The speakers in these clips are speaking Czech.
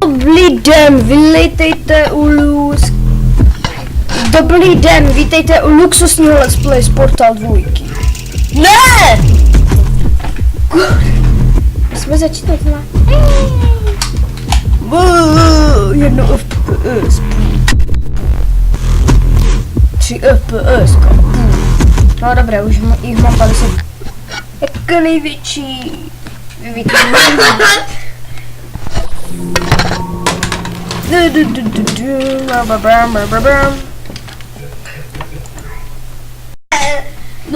Dobrý den, vítejte u Dobrý den, vítejte u luxusního Let's Play z Portal 2. Ne! Jsme začínat na... Jedno FPS. 3 FPS. No dobré, už jich mám 50. Jako největší.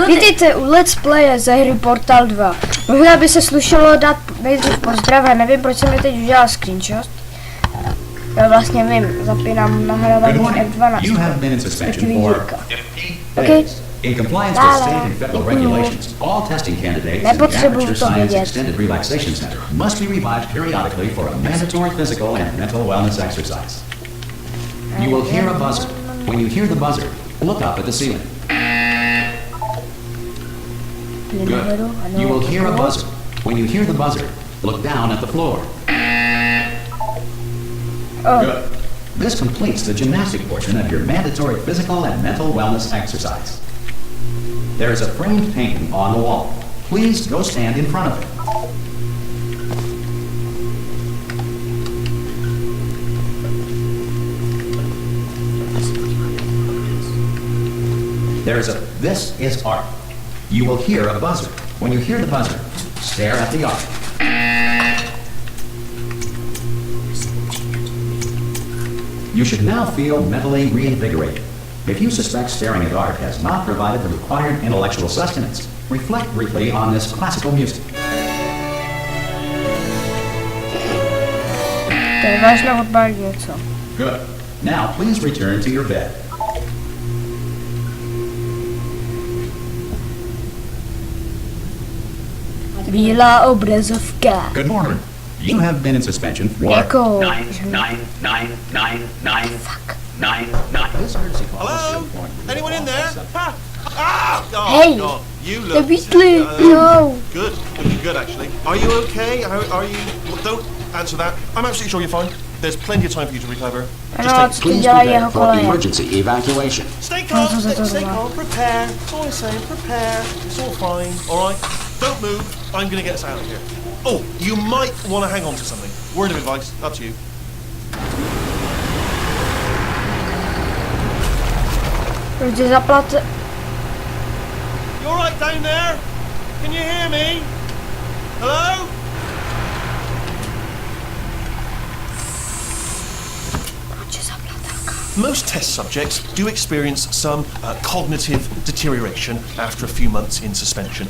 Vítejte u Let's Play ze hry Portal 2. Možná by se slušelo dát nejdřív pozdrav, já nevím, proč jsem mi teď udělal screenshot. Já vlastně vím, zapínám nahrávání F12. Okay. In compliance with state and federal regulations, all testing candidates in the Amateur Science Extended Relaxation Center must be revived periodically for a mandatory physical and mental wellness exercise. You will hear a buzzer. When you hear the buzzer, look up at the ceiling. Good. You will hear a buzzer. When you hear the buzzer, look down at the floor. Good. This completes the gymnastic portion of your mandatory physical and mental wellness exercise. There is a framed painting on the wall. Please go stand in front of it. This is art. You will hear a buzzer. When you hear the buzzer, stare at the art. You should now feel mentally reinvigorated. If you suspect staring at art has not provided the required intellectual sustenance, reflect briefly on this classical music. Good. Now please return to your bed. Bílá obrazovka. Good morning. You have been in suspension for Jako... 9. Fuck. 9. This emergency call is Hello? important. Anyone in there? Ha! Ah! Oh, Hey! God. You look... Obviously, no. Good. Looking good, actually. Are you okay? Are you... Well, don't answer that. I'm absolutely sure you're fine. There's plenty of time for you to recover. Just take... Please prepare for emergency evacuation. Stay calm, stay calm. Prepare. That's all I'm saying. Prepare. It's all fine. All right? Don't move. I'm going to get us out of here. Oh, you might want to hang on to something. Word of advice. Up to you. Protože zaplate... You all right down there? Can you hear me? Hello? Most test subjects do experience some cognitive deterioration after a few months in suspension.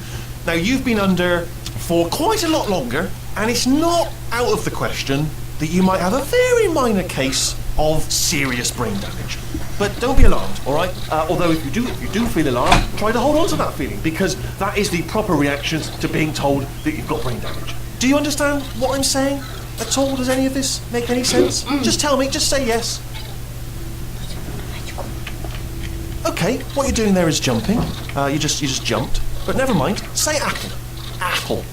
Now, you've been under for quite a lot longer, and it's not out of the question that you might have a very minor case of serious brain damage. But don't be alarmed, all right? Although if you do feel alarmed, try to hold on to that feeling, because that is the proper reaction to being told that you've got brain damage. Do you understand what I'm saying at all? Does any of this make any sense? Just tell me, just say yes. Okay, what you're doing there is jumping. You just jumped. But never mind. Say apple. Apple.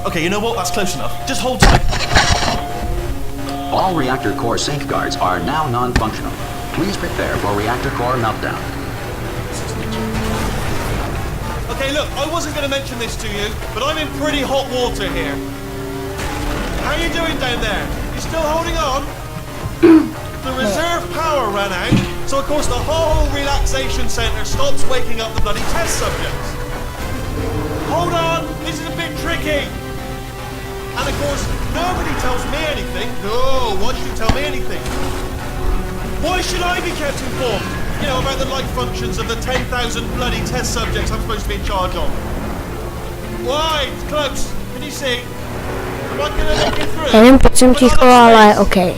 Okay, you know what? That's close enough. Just hold tight. All reactor core safeguards are now non-functional. Please prepare for reactor core meltdown. Okay, look, I wasn't going to mention this to you, but I'm in pretty hot water here. How you doing down there? You still holding on? The reserve power ran out, so of course the whole relaxation centre stops waking up the bloody test subjects. Hold on, this is a bit tricky. And of course, nobody tells me anything. No, why should you tell me anything? Why should I be kept informed? You know, about the life functions of the 10,000 bloody test subjects I'm supposed to be in charge of. Why? It's close. Can you see? Am I gonna make it through? Nevím, proč jsem ticho, ale okej.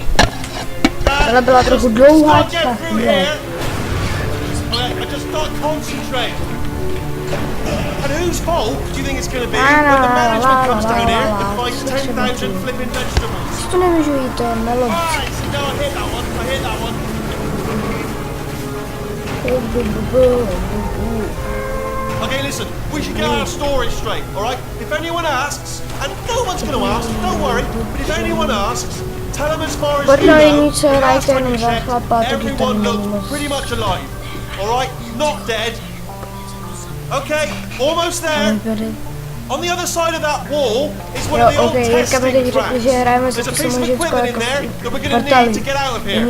Tohle byla trochu dlouhá chvíle. I just can't concentrate. And whose fault do you think it's going to be when the management comes down here and finds 10,000 flipping vegetables? To nemůžu jít, to je melon. Alright, no, I hit that one. I hit that one. Okay, listen, we should get our story straight, alright? If anyone asks, and no one's gonna ask, don't worry, but if anyone asks, tell them as far as you know, the last time you checked, everyone looked pretty much alive, alright? Not dead. Okay, almost there. On the other side of that wall is one of the old testing tracks. There's a piece of equipment in there that we're going to need to get out of here.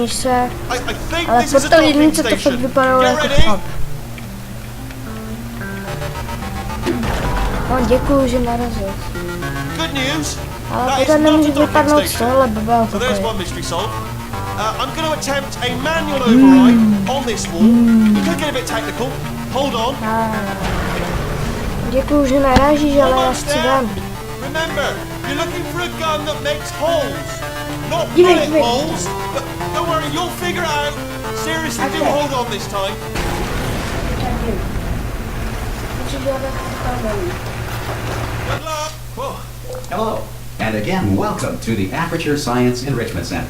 I think this is a docking station. Get ready? Děkuju, že narazil. Good news. Ale That is tohle not nemůže a docking vypadnout z station. tohle blbého So there's pokoje. one mystery solved. I'm going to attempt a manual override on this wall. You could get a bit technical. Hold on. Děkuju, že narážíš, ale já Almost chci there. dám. Remember, you're looking for a gun that makes holes. Not Give bullet it. holes. But don't worry, you'll figure it out. Seriously, do Okay. hold on this time. Good luck. Whoa. Hello, and again, welcome to the Aperture Science Enrichment Center.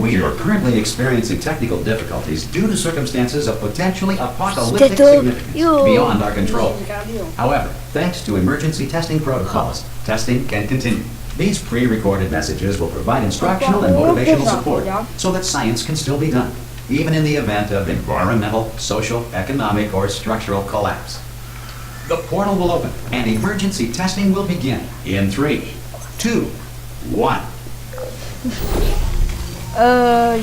We are currently experiencing technical difficulties due to circumstances of potentially apocalyptic significance beyond our control. However, thanks to emergency testing protocols, testing can continue. These pre-recorded messages will provide instructional and motivational support so that science can still be done, even in the event of environmental, social, economic, or structural collapse. The portal will open and emergency testing will begin in 3, 2, 1.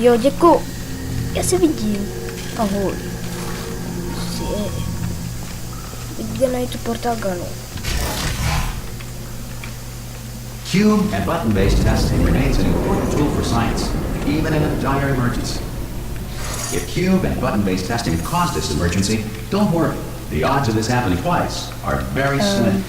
Jo, děkuju. Já se vidím. Ahoj. Kde najít tu portal gunu? Cube and button-based testing remains an important tool for science, even in a dire emergency. If cube and button-based testing caused this emergency, don't worry. The odds of this happening twice are very slim.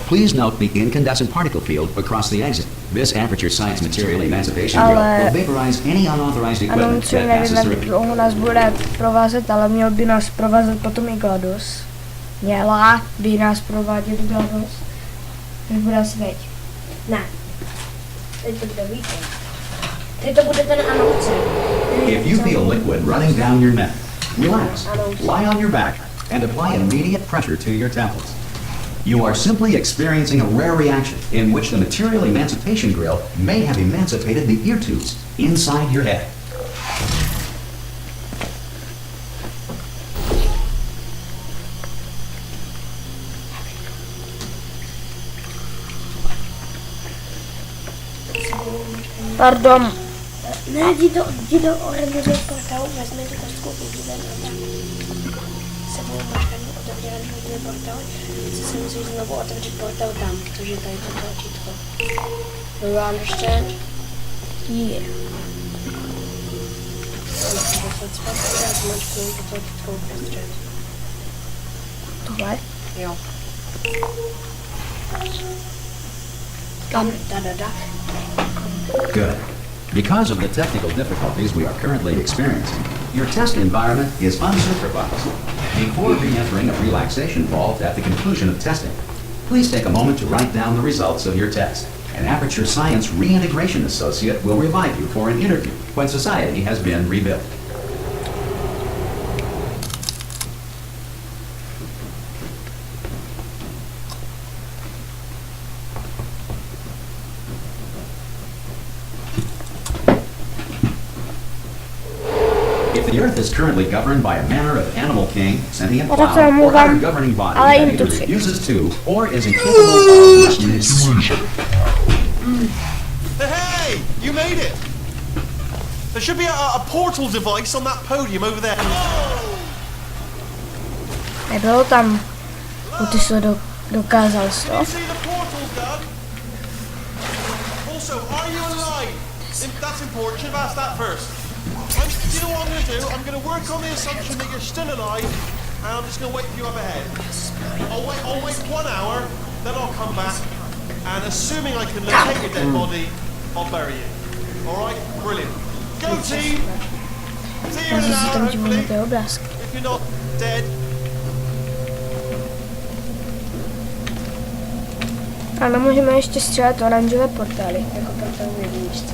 Please note the incandescent particle field across the exit. This Aperture Science Material Emancipation Drill will vaporize any unauthorized equipment that passes nevím, jak through. dlouho nás bude provázet, ale měl by nás provázet potom i GLaDOS. Měla by nás provádět GLaDOS. Teď bude asi teď. Ne. Teď to bude víkend. Teď to bude ten anouce. If you feel liquid running down your neck, relax, lie on your back, and apply immediate pressure to your temples. You are simply experiencing a rare reaction in which the material emancipation grill may have emancipated the ear tubes inside your head. Pardon. Ne, jdi do oranžového portálu, vezmi tu kostku, podívej na tam. Sebou máš otevřený hodně portál, teď si musíš znovu otevřít portál tam, což je tady to tlačítko. Do you understand? Yeah. Tohle? Jo. Tam, da. Good. Because of the technical difficulties we are currently experiencing, your test environment is unsupervised. Before re-entering a relaxation vault at the conclusion of testing, please take a moment to write down the results of your test. An Aperture Science Reintegration Associate will revive you for an interview when society has been rebuilt. If the Earth is currently governed by a manner of animal king, sentient cloud, or other governing body that either refuses to or is incapable of manipulation. Hey, you made it. There should be a portal device on that podium over there. Nebylo tam, ty jsi to dokázal Can to. you see the portal, Doug? Also, are you alive? That's important. Should have asked that first. Do you know what I'm going to do? I'm going to work on the assumption that you're still alive, and I'm just going to wait for you up ahead. I'll wait 1 hour, then I'll come back, and assuming I can locate your dead body, I'll bury you. Alright? Brilliant. Go team! See you in an hour, hopefully, if you're not dead. Ano, můžeme ještě střílet oranžové portály, jako portál v jedničce.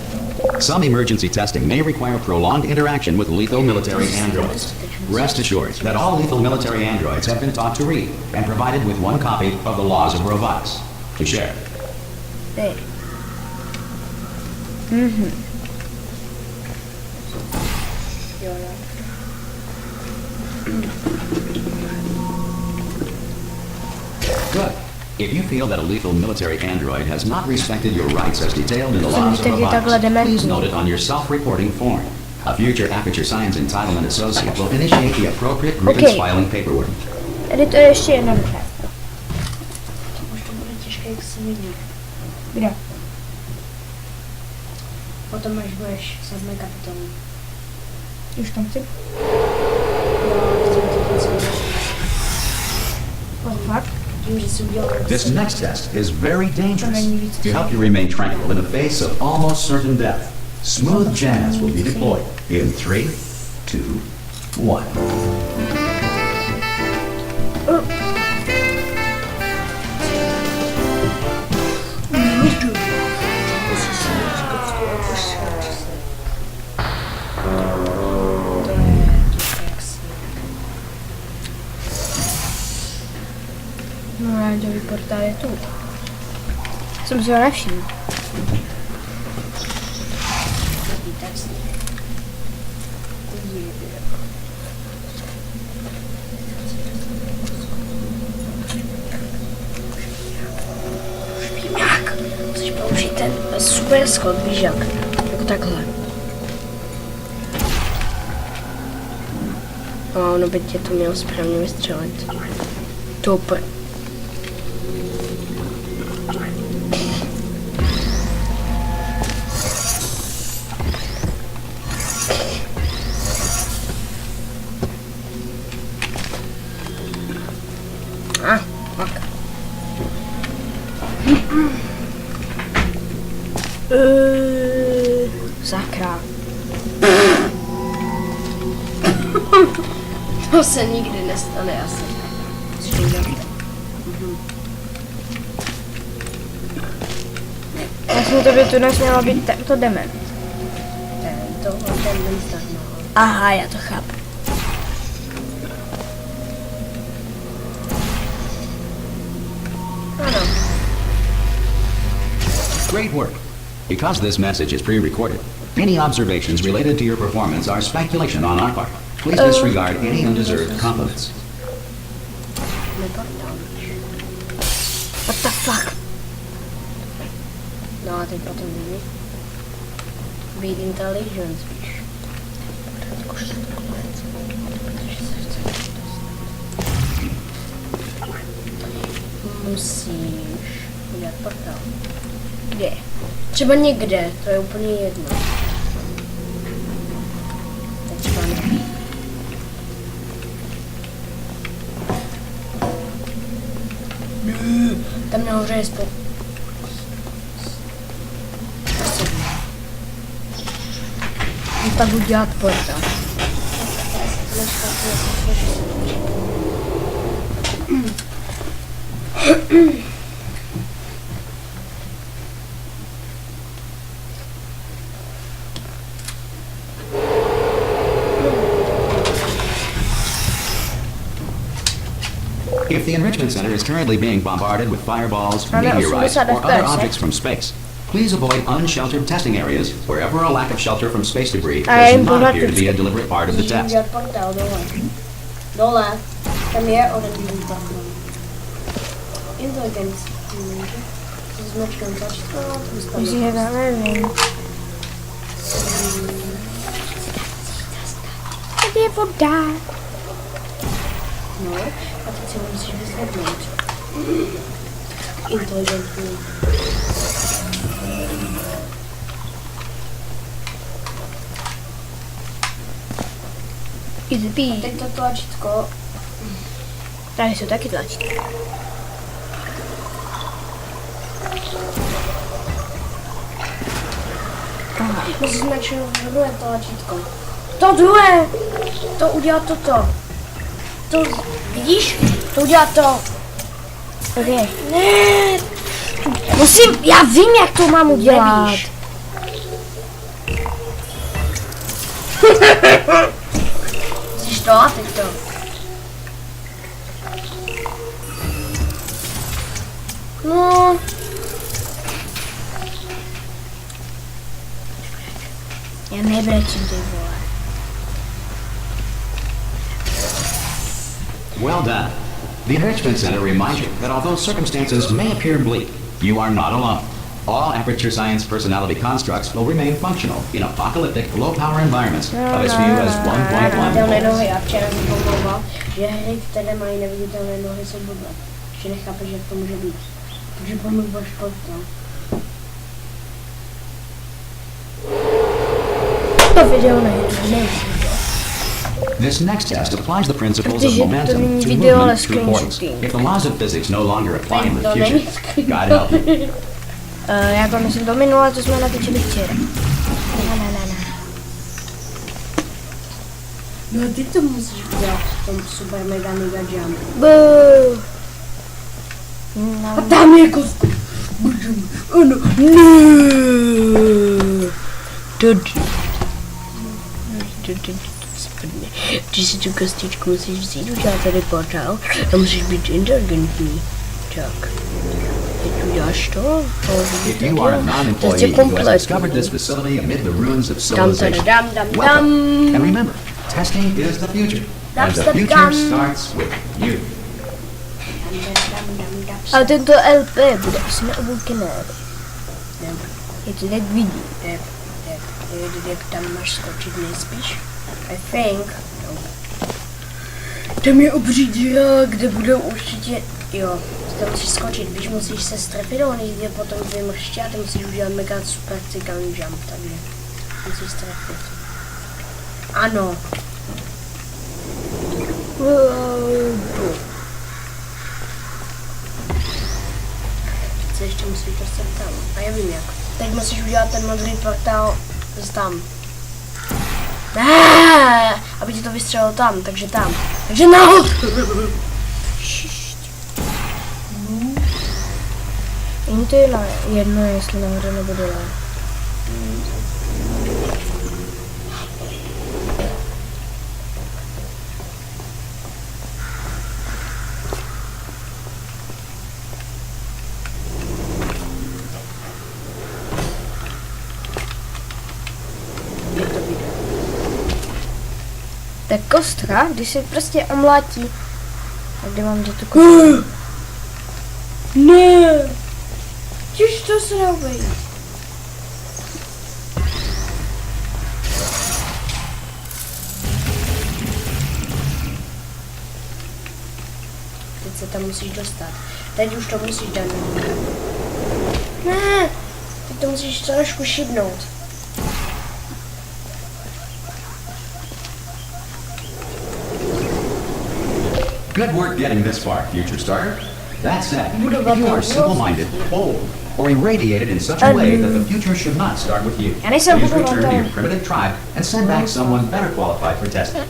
Some emergency testing may require prolonged interaction with lethal military androids. Rest assured that all lethal military androids have been taught to read and provided with one copy of the laws of robotics to share. Hey. Good. If you feel that a lethal military android has not respected your rights as detailed in the laws of robotics, please note it on your self-reporting form. A future Aperture Science Entitlement Associate will initiate the appropriate grievance filing paperwork. Tady to je ještě jednoduché. Už to bude těžké, jak se vidí. Kde? Potom až budeš 7. kapitolu. Už tam chci? This next test is very dangerous to help you remain tranquil in the face of almost certain death. Smooth jazz will be deployed in 3, 2, 1. No, rádiový portál je tu. Jsem si ho nevšiml. Jak? Musíš použít ten super skok, víš jak? Jako takhle. No by tě to mělo správně vystřelit. Super. Fuck. Sakra. To se nikdy nestane asi. Vlastně to by tu dnes mělo být tento dement. Ten dement. Aha, já to chápu. Great work. Because this message is pre-recorded, any observations related to your performance are speculation on our part. Please disregard any undeserved compliments. What the fuck? No a teď potom vidí. Být intelligence, víš. Musíš udělat portál. Kde? Třeba někde, to je úplně jedno. Tak třeba ne. Tam nahoře je spolu. Tak udělat portál. If the enrichment center is currently being bombarded with fireballs, meteorites, or other objects from space, please avoid unsheltered testing areas wherever a lack of shelter from space debris does not appear to be a deliberate part of the test. Dole. Tam je oranžový portál. Inteligence. Značkem tlačítko. Můžeme nevím. Tady je voda. No, a teď si ho musíš vyzvednout. Inteligentní. A teď to tlačítko. Tady jsou taky tlačítka. Musíš načnout druhé tlačítko. To druhé! To udělá toto. To, vidíš? To udělá to. Ok. Ne! Musím, já vím, jak to mám udělat. Chceš to a teď to. No. Já nebrečím, ty vole. Well done. The Enrichment Center reminds you that although circumstances may appear bleak, you are not alone. All Aperture Science personality constructs will remain functional in apocalyptic, low-power environments of as few as 1.1 volts. Já včera jsem pomlouval, že hry, které mají neviditelné nohy, jsou blbé. Že nechápeš, jak to může být. Takže pomlouváš portál. To video na YouTube neužiju. This next test applies the principles of Protože to momentum není to video, ale movement through portals. screenshotting. If the laws of physics no longer apply in the To future, není God help you. Já to myslím to minule, to jsme natočili včera. Ne. No ty to musíš udělat v tom super mega jump. A tam je kostka. Ano. Ty si tu kostičku musíš vzít, udělat tady portál a musíš být inteligentní. Tak. Teď uděláš to. If you are a non-employee who has discovered this facility amid the ruins of civilization, welcome. And remember, testing is the future. And the future starts with you. Ale tento LP bude asi na obou kanály. Je to tak vidí. Jak tam máš skočit nejspíš. I think. Tam je obří díra, kde budou určitě, jo, tam musíš skočit, když musíš se strefit, on jde potom dvě mrště a ty musíš udělat mega super cigální jump, takže musíš strefit. Ano. Co ještě musíš dostat tam, a já vím jak. Teď musíš udělat ten modrý portál tam. Aby ti to vystřelilo tam, takže tam. Takže nahoru! Není to jedno, jestli nahoře nebo dole. Tak kostra, když se prostě omlátí. A kde mám tu kostru? Ne! Těž to se dá vejít. Teď se tam musíš dostat. Teď už to musíš dát. Ne! Teď to musíš trošku šibnout. Good work getting this far, future starter. That said, if you are simple-minded, bold, or irradiated in such a way that the future should not start with you, please return to your primitive tribe and send back someone better qualified for testing.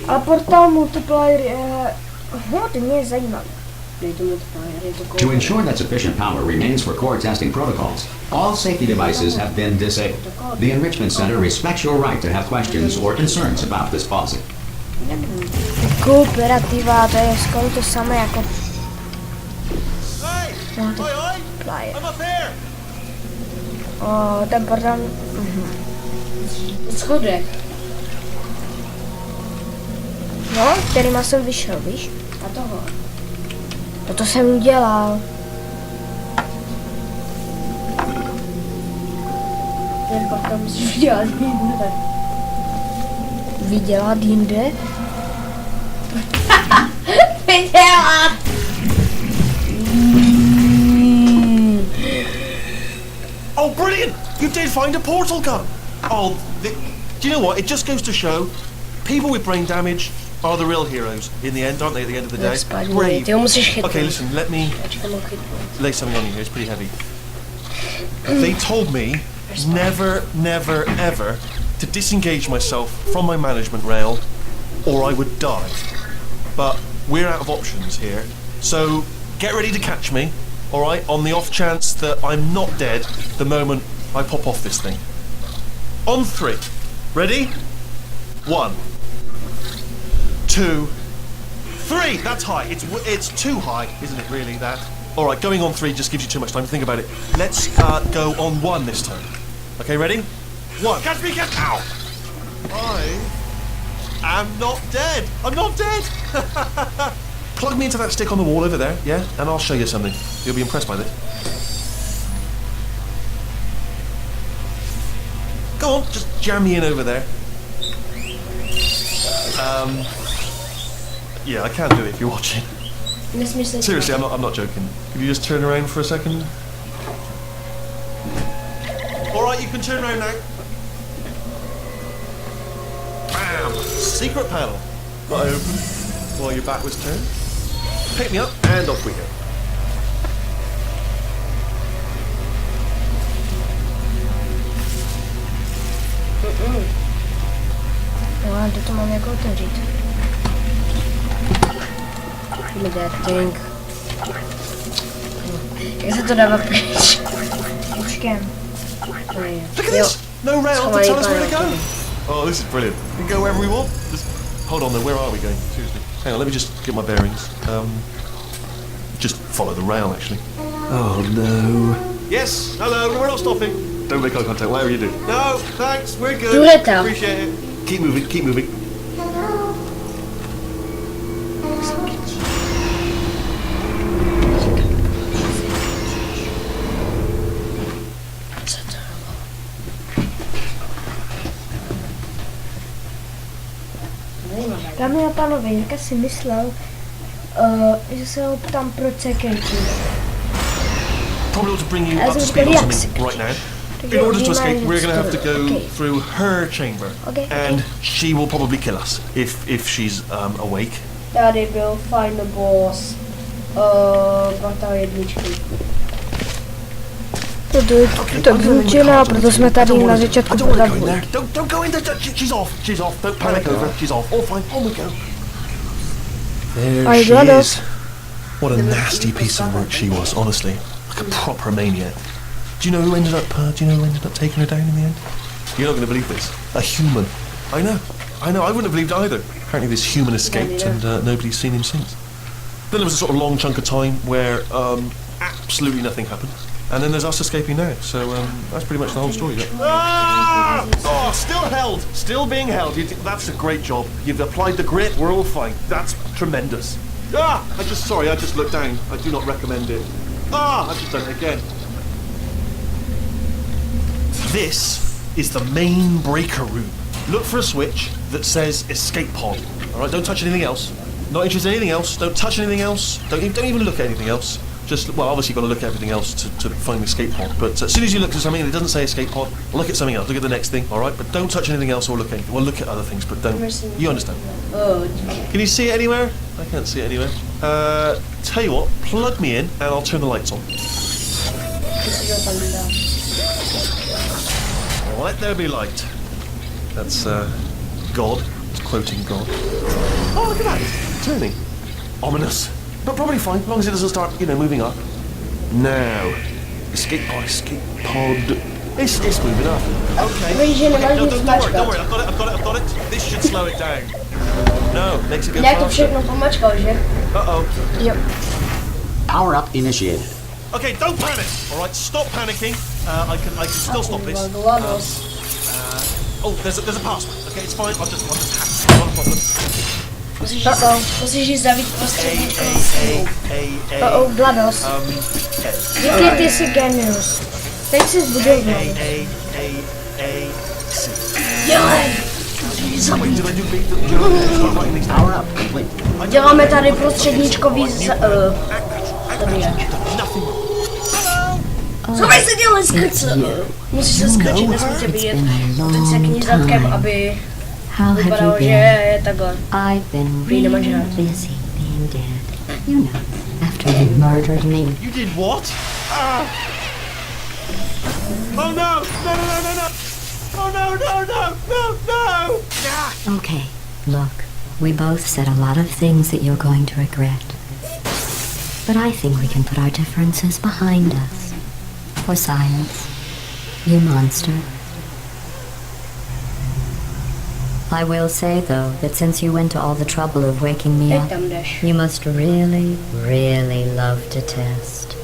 A portál multiplayer je hodně zajímavý. To ensure that sufficient power remains for core testing protocols, all safety devices have been disabled. The Enrichment Center respects your right to have questions or concerns about this policy. Kooperativa, to je skoro to samé jako Hey, I'm up here. Ten portál... Schodek. No, kterýma jsem vyšel, víš? A toho. No to jsem udělal. Ten portál musíš vydělat jinde. Vydělat jinde? Vydělat! Oh, brilliant! You did find a portal gun. Oh, do you know what? It just goes to show people with brain damage are the real heroes in the end, aren't they? At the end of the day, brave. Okay, listen. Let me lay something on you here. It's pretty heavy. They told me never, never, ever to disengage myself from my management rail or I would die. But we're out of options here, so get ready to catch me, all right, on the off chance that I'm not dead the moment I pop off this thing. On 3. Ready? 1, 2, 3. That's high. It's too high, isn't it? Really, that? All right, going on 3 just gives you too much time to think about it. Let's go on 1 this time. Okay, ready? 1. Catch me! Catch! Ow! I am not dead. I'm not dead. Plug me into that stick on the wall over there, yeah, and I'll show you something. You'll be impressed by this. Go on, just jam me in over there. Yeah, I can do it if you're watching. Seriously, I'm not joking. Could you just turn around for a second? All right, you can turn around now. Bam! Secret panel. Not open while your back was turned. Pick me up and off we go. No, to mám jako otevřít. Liderting. Jak se to dává pryč? Učkem. Look at this! No rail to tell us where to go! Oh, this is brilliant. We can go wherever we want. Just hold on though, where are we going? Seriously. Hang on, let me just get my bearings. Just follow the rail actually. Oh no. Yes, hello, we're not stopping. Don't make eye contact, whatever you do. No, thanks, we're good. Appreciate it. Keep moving, keep moving. Dámy a pánové, Jirka si myslel, že se ho ptám, proč se kejčí. Probably ought to bring you up to speed on something right now. In order to escape, we're going to have to go through her chamber, and she will probably kill us if she's awake. Tady byl final boss Bata jedničky. Tak zvučená, proto jsme tady na začátku podavu. Don't go in there. She's off. Don't panic over. She's off. All fine. On we go. There she is. What a nasty piece of work she was, honestly. Like a proper maniac. Do you know who ended up taking her down in the end? You're not going to believe this. A human. I know. I wouldn't have believed either. Apparently this human escaped and nobody's seen him since. Then there was a sort of long chunk of time where absolutely nothing happened. And then there's us escaping now. So that's pretty much the whole story. Ah! Oh, still held. Still being held. That's a great job. You've applied the grit. We're all fine. That's tremendous. Ah! I just looked down. I do not recommend it. Ah! I've just done it again. This is the main breaker room. Look for a switch that says escape pod. All right, don't touch anything else. Not interested in anything else. Don't touch anything else. Don't even look at anything else. Just, well, obviously you've got to look at everything else to find the escape pod. But as soon as you look at something and it doesn't say escape pod, look at something else. Look at the next thing, all right? But don't touch anything else or look at anything. Well, look at other things, but don't. You understand? Can you see it anywhere? I can't see it anywhere. Tell you what, plug me in and I'll turn the lights on. Let there be light. That's God. It's quoting God. Oh, look at that. It's turning. Ominous. But probably fine, as long as it doesn't start, moving up. Now. Escape pod. It's moving up. Okay. No, don't worry. I've got it. This should slow it down. No, makes it go faster. Uh-oh. Yep. Power up initiated. Okay, don't panic. All right, stop panicking. I can still stop this. Oh, there's a password. Okay, it's fine. I'll just hack it. Not a problem. Musíš jít zavít prostředníčko. Blados. Ty jsi genius. Teď si zbudil Blados. Děláme tady prostředníčkový zabíjač. Schovej se, dělej skrce! Musíš se skrčit, nesmí tě být. Teď se k ní zadkem, aby vypadalo, že je takhle. Prý nemáš rád. You know, after you murdered me. You did what? Oh no! No! Oh no! Okay, look. we both said a lot of things that you're going to regret. But I think we can put our differences behind us. For science, you monster. I will say, though, that since you went to all the trouble of waking me up, you must really, really love to test.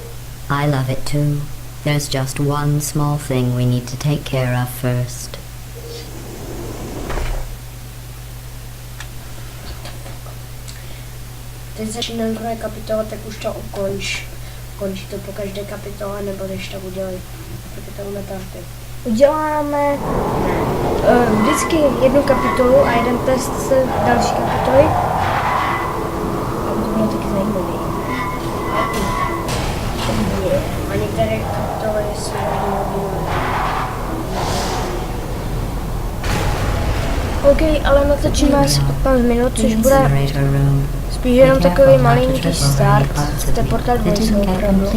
I love it too. There's just one small thing we need to take care of first. Teď začíná druhé kapitola, tak už to ukonč. Končí to po každé kapitole, nebo když to udělají kapitolu na party. Uděláme vždycky jednu kapitolu a jeden test se další kapitoly. A to bylo taky zajímavý. A některé kapitoly jsou zajímavé. OK, ale natočíme asi 15 minut, což bude spíš jenom takový malinký start z té Portal 2 opravdu.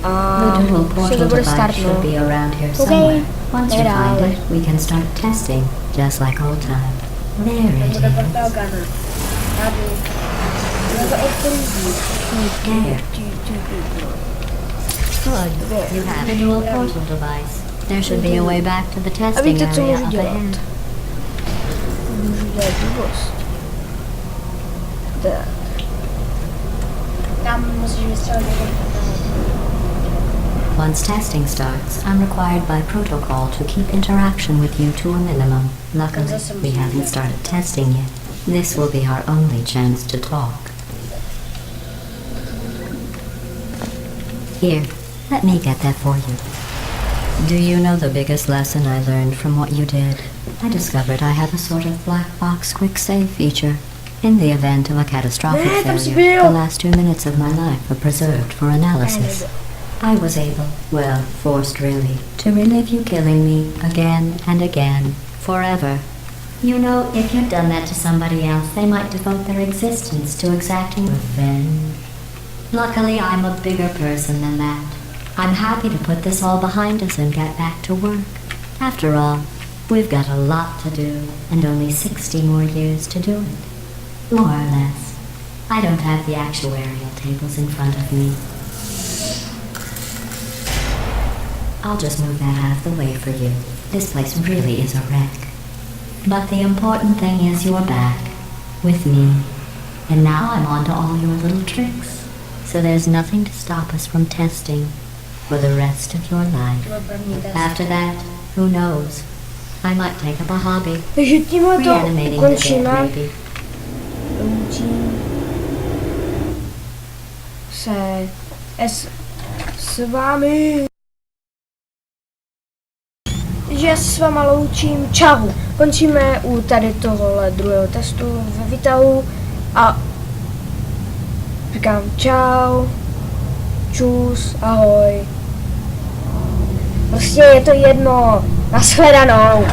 A že to bude startnout. OK, nedále. To bude Portal Gunner. You have a dual portal device. There should be a way back to the testing area up ahead. Můžu dělat důvost. Tak. Tam musíš vystřelit Once testing starts, I'm required by protocol to keep interaction with you to a minimum. Luckily, we haven't started testing yet. This will be our only chance to talk. Here, let me get that for you. Do you know the biggest lesson I learned from what you did? I discovered I have a sort of black box quick save feature. In the event of a catastrophic failure, the last 2 minutes of my life are preserved for analysis. I was able, well, forced really, to relive you killing me again and again, forever. You know, if you'd done that to somebody else, they might devote their existence to exacting revenge. Luckily, I'm a bigger person than that. I'm happy to put this all behind us and get back to work. After all, we've got a lot to do, and only 60 more years to do it. More or less. I don't have the actuarial tables in front of me. I'll just move that out of the way for you. This place really is a wreck. But the important thing is you're back, with me. And now I'm on to all your little tricks. So there's nothing to stop us from testing for the rest of your life. After that, who knows? I might take up a hobby. Reanimating the dead, maybe. Se s vámi. Že s váma loučím. Čau. Končíme u tady tohohle druhého testu ve výtahu a říkám čau, čus, ahoj. Prostě je to jedno. Nashledanou.